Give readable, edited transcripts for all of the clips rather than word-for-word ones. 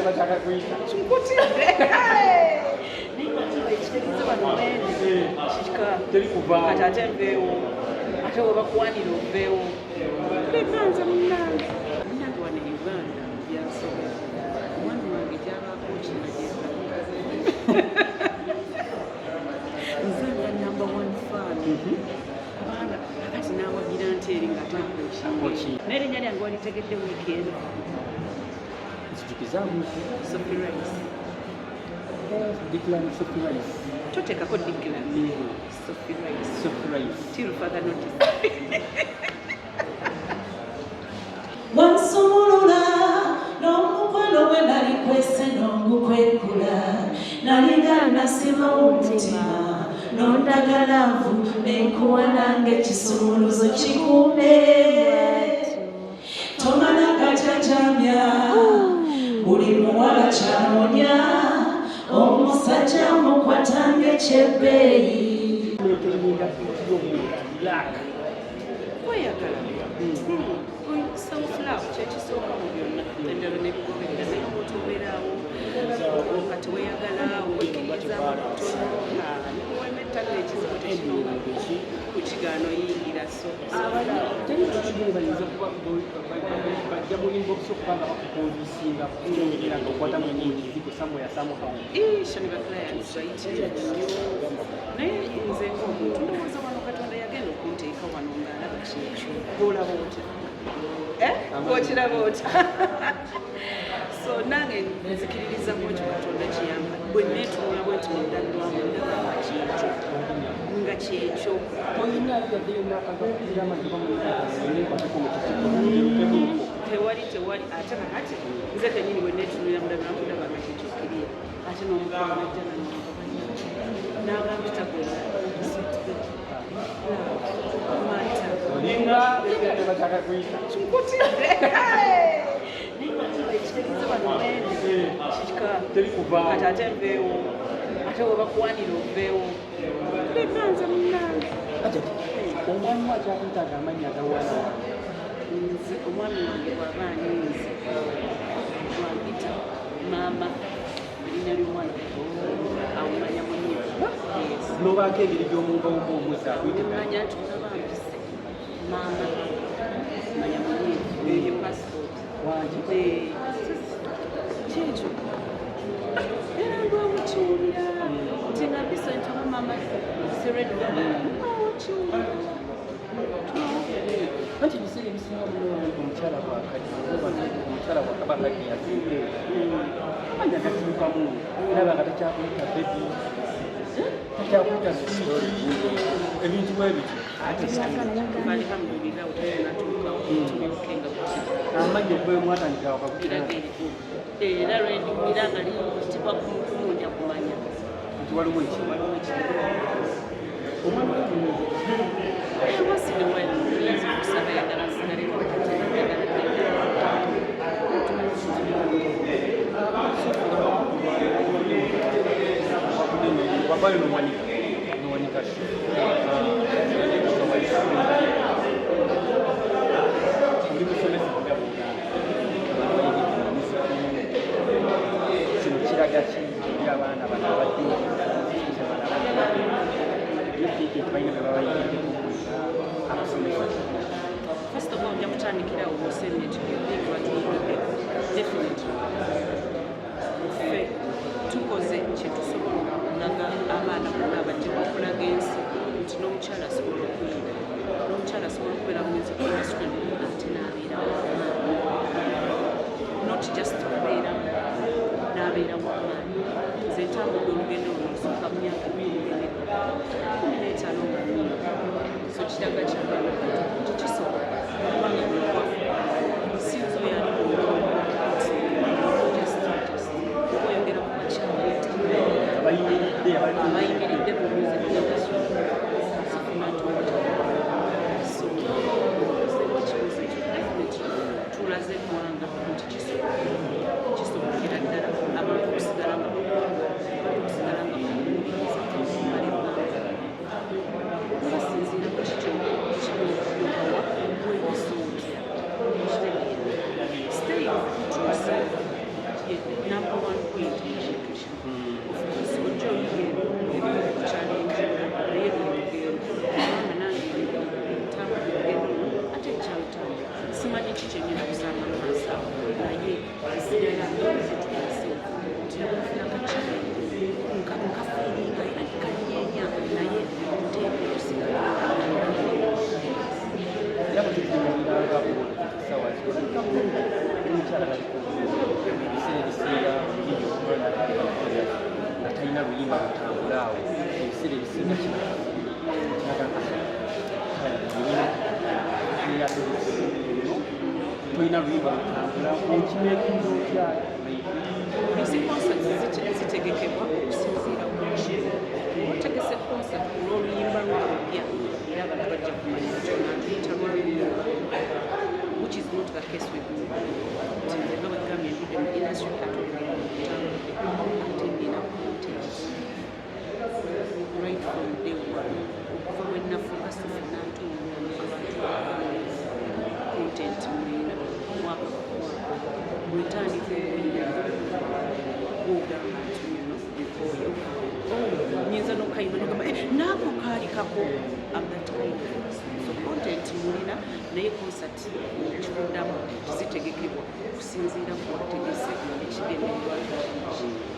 Nkutidde. Ekitegeeza bano mwene kika kati ate nveewo ate we bakuwanira oveewo lekanza munnange wano e Uganda byansobola omwami wange gyabaako kinageza nze nga number one fan kubanga akati naawagira nteeri nga takoki n'erinnya lyange walitegedde weekend Sophie Rice. Declan Sophie Rice. Totekako Declan. Sophie Rice. Sophie Rice. Till further notice. Wansumulula n'omukwano gwe nali kwese n'ogukwekula nalinga nasima omutima n'ondagalavu n'enkuwa nange ekisumuluzo kikuume tomala kacacamya buli muwala kyanoonya omusajja mukwatange kyebbeeyi Weyagala. Self-love kyekisooka mu byonna endala nebigoberera naye otubeeraawo kati weyagala wekkirizamu kutono wemetta ekizibu tekinonga ku kigaano yingira so bajja mu inbox okubanga bakukonvisinga kunyongera nga okwata mu kizibu somewhere somehow. Isho ne baclients bayitira naye nze ng'omuntu ndowooza wano Katonda yagenda okunteeka wano ng'alaba kyekyo olaba otya okiraba otya so nange nzikiririzamu ekyo Katonda kiyamba bwe neetunula bwe nti muddalwamu ndaba nga kyekyo tewali ate kakati nze kenyini bwe neetunulira mudabiramu ndaba nga kyekyokiriya ate n'omukwano najja n'agamba takola nkutidde ekitegeeza bano mwene kika kati ate nveewo ate we bakuwanira oveewo lekanza munnange omwami wakyakuyitaga amannya agawana nze omwami wange bw'aba anyinze wambita maama erinnya ly'omwana awumanya munye nobaako engeri gy'omungawumu omuza manya nti olaba mpise maama manya munye eyo passport kyekyo era ndwamukiwulira nti nga mpise nti oba maama siredda okiwulira anti ebiseera ebisinga omukyala omukyala bwakabakadi yazimbe anya gatuukamu eraba nga takyakuyita bebi takyakuyita switi ebintu bwebiti alhamdulillah utanatuukawo tulikenga amanya okwemwatandika wakakugira era lwendigira nga liyitibwa kumunda kumanya nti waliwo wabayo nowanika ndi musomesa kino kiraga ki abaana bano abadde balina bebabayingira akusomesa first of all nja kutandikirawo obuseneti definitely ffe tukoze kyetusobola okulaga abaana bonna abajja bakulaga ensi nti n'omukyala asobola okubeera n'omukyala asobola okubeera mu music industry ate n'abeerawo not just kubeera n'abeerawo amaanyi nze ntambudde olugendo olunsooka mu myaka 15 nga nnyini so kiraga kyagala nti kisobola kubanga mukwafu sinzo yali oyogera ku bakyala abayimiridde mu music industry zifuna so kibuzo ekyo definitely tulaze eggwanga nti kisobokera ddala abantu okusigala nga basinziira ku kikyo kiyobawa bwebisookera kitegeera stay tuuse kikyenyera kusanga maaso naye esigala zituese tinabafuna kafiiringa era kanyeenya naye muteeke kusigala yabo tukimiranga sawa omukyala ebiseera ebisinga okukola nga talina luyimba lutambula awo ebiseera ebisinga tolina luyimba lutambula okimeekundo otya ezi concert zitegekebwa okusinziira otegese concert olw'oluyimba lwolupya era abantu bajja kumanya nti lwayita which is not the case with me nti nzenga bwegambye ndudde mu industry katolera ate ndina content right from day one okuva bwe nafuuka sifuna content mulina mwaka bwetandika ogamba nti bikoyo nyinza nokayimba nogamba naako kaali kako so content mulina naye concert kikuddamu zitegekebwa okusinziira ku bategese ekigendererwa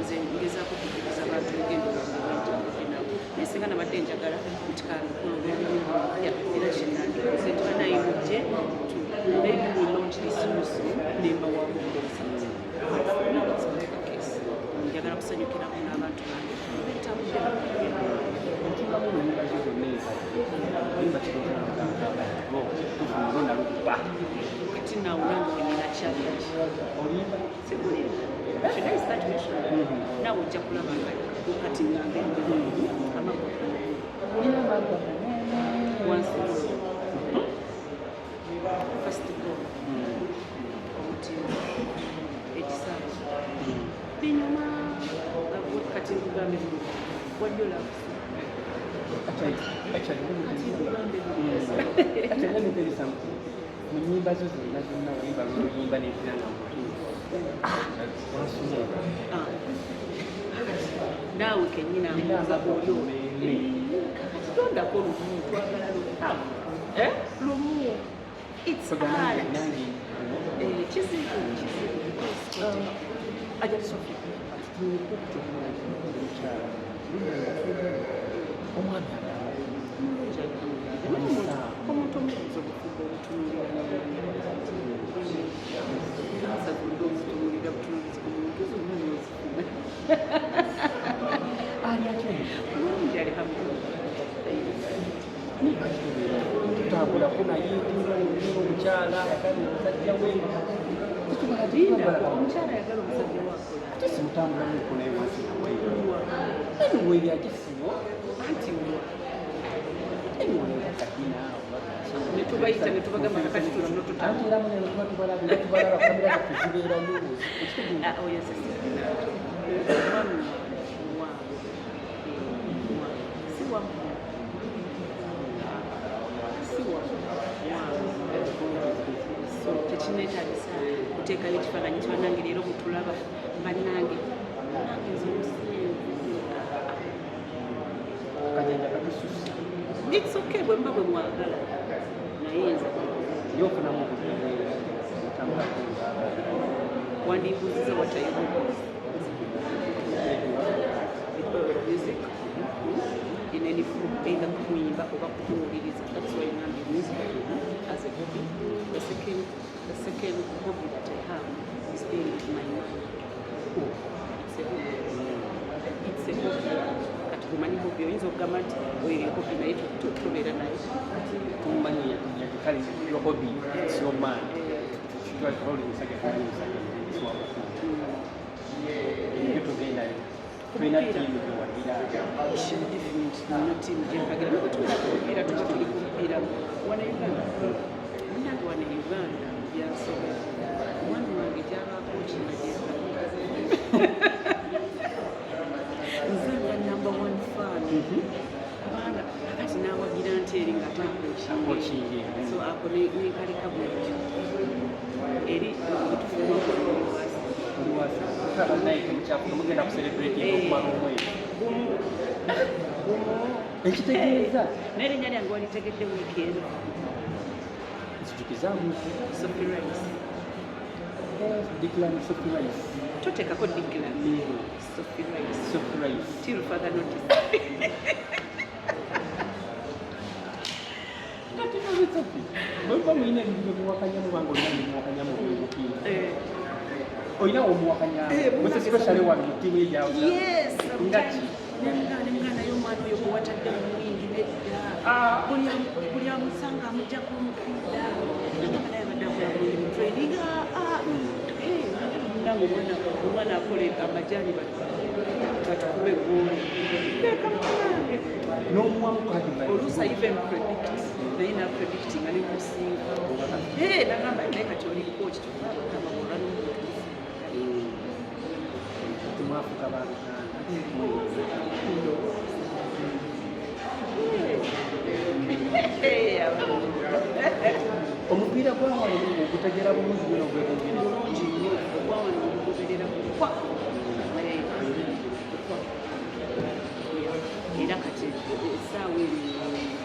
nze ngezaako okukiriza abantu lugendo lwange lwentambudde nabo naye singa nabadde njagala nti kalukola olw'ebyuma ya era kyenandikoze nti banayimujje maybe we launch this soon nemba wamukozi njagala kusanyukiramu n'abantu bange bentambudde otungamu emibazo zonna ezayimba kitonaluba kati nawulanga wenina challenge olimba sigulira should I start mentioning nawe ojja kulaba nga kati ngambe amagulu once first go omutima ekisaawe binyuma kati nkugambe wadyola mu nnyimba zo zonna zonna oyimba luyimba n'ebiranga naawe kenyina mbuuza oli tondako lumu twagala lumu it's hard kizibu ajja tusofi omwami omuntu omubuuza obufumba obutunulira butunulizi omuntu zonna nozifuna mulungi ali hamu tutambulako naye omukyala omusajja we omukyala ayagala omusajja wakola simutambulamuko naye wansi anyway akisiyo anti kadina netubayita netubagamba kakati tulano tutambula tekinetagisa kuteekayo ekifaananyi kibanange leero bwetulaba bannange nange kajanja kakisusa it's okay bwe mba bwe mwagala naye nze yofunamu wandibuuziza watayibu music in any form, either kuimba oba kuwuliriza. That's why Nandi music as a hobby. The second hobby that I have is playing with my mind. It's a hobby. It's a hobby. Kati kumanyi hobby oyinza okugamba nti oyo hobby naye tubeera naye. Tumanyi yakikali your hobby, it's your mind. You are holding second hobby. Tulina tiimu gyewagira nina tiimu gyempagira naye tubeera kumupiira tuba tuli kumupiira wana Uganda munange wana Uganda byansobola omwami wange gyabaako kinagenda nze nga number one fan kubanga akati nawagira nteeri nga takokinge so ako nekaleka bwekyo eri okutufumako mugenda kucelebrate okumala omwezi ekitegeeza n'erinnya lyange walitegedde weekend kijukizamu Sophie Rice. Declan Sophie Rice. Totekako Declan. Sophie Rice. Sophie Rice. Till further notice. Kati no Sophie. Bwe mwine ebintu muwakanya mu bango nani muwakanya mu bukiina. Oyina omuwakanya. Bwe especially wa timu ya. Yes. Ngaki. Mwana y'omwana oyo gwe watadde mu mwingi nedda. Buli amusanga amujja kumupiira. Naye abadde akola bulungi mu training. Nange omwana akola amajaani batukube eggooli. Leeka mukanange. N'omuwamu kadi bayi. Oluusi even predict. Naye napredict nga ne musinga. Nagamba naye kati oli coach tokabagora n'omutuufu. Tumwafuka abantu. Omupiira gwawano okutegera bulungi bino gwebongere bulungi nnyo gwawano ogugoberera kwa era kati essaawa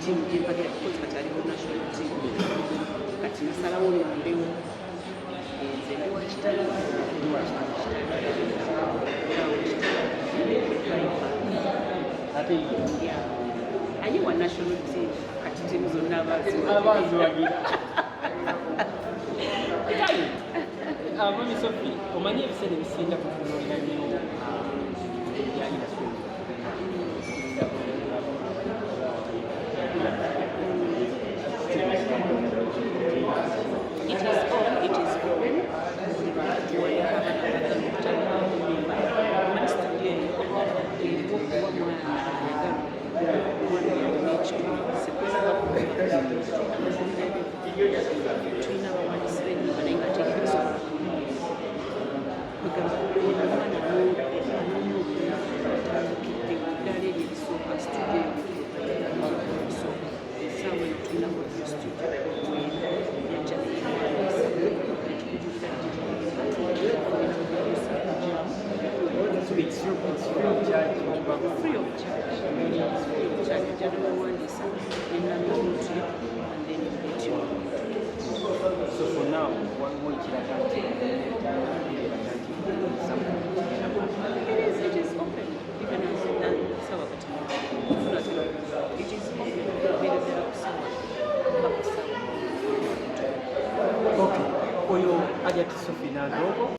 tiimu gyempagera kukozi kati ali mu national team kati nasalawo nondewo nze ndi wa kitala ate ayiwa national team kati tiimu zonna abaziwagira Mami Sophie, omanyi ebiseera ebisinga tutunuulira nnyo ebijyanye na free of charge. So for now, one more it is open. Even as it is open. Okay. Oyo Ajat Sophie Nando.